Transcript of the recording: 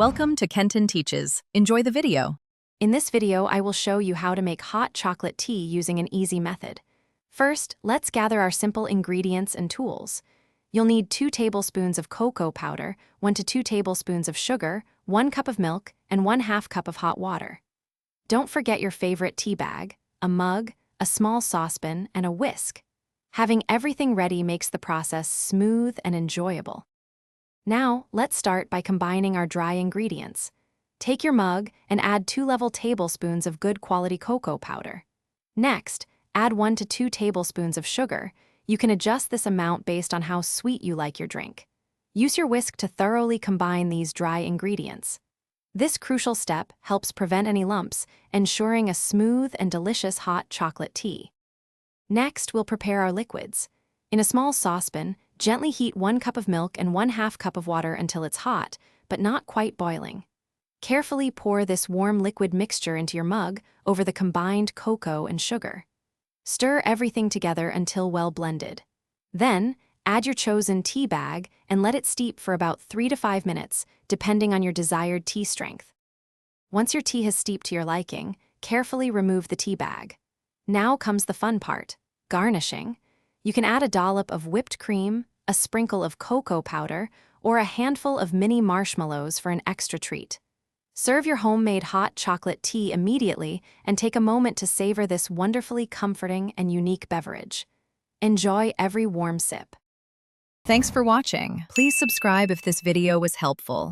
Welcome to Kenton Teaches. Enjoy the video. In this video, I will show you how to make hot chocolate tea using an easy method. First, let's gather our simple ingredients and tools. You'll need 2 tablespoons of cocoa powder, 1 to 2 tablespoons of sugar, 1 cup of milk, and 1/2 cup of hot water. Don't forget your favorite tea bag, a mug, a small saucepan, and a whisk. Having everything ready makes the process smooth and enjoyable. Now, let's start by combining our dry ingredients. Take your mug and add 2 level tablespoons of good quality cocoa powder. Next, add 1 to 2 tablespoons of sugar. You can adjust this amount based on how sweet you like your drink. Use your whisk to thoroughly combine these dry ingredients. This crucial step helps prevent any lumps, ensuring a smooth and delicious hot chocolate tea. Next, we'll prepare our liquids. In a small saucepan, gently heat 1 cup of milk and 1/2 cup of water until it's hot, but not quite boiling. Carefully pour this warm liquid mixture into your mug over the combined cocoa and sugar. Stir everything together until well blended. Then, add your chosen tea bag and let it steep for about 3 to 5 minutes, depending on your desired tea strength. Once your tea has steeped to your liking, carefully remove the tea bag. Now comes the fun part, garnishing. You can add a dollop of whipped cream, a sprinkle of cocoa powder, or a handful of mini marshmallows for an extra treat. Serve your homemade hot chocolate tea immediately and take a moment to savor this wonderfully comforting and unique beverage. Enjoy every warm sip. Thanks for watching. Please subscribe if this video was helpful.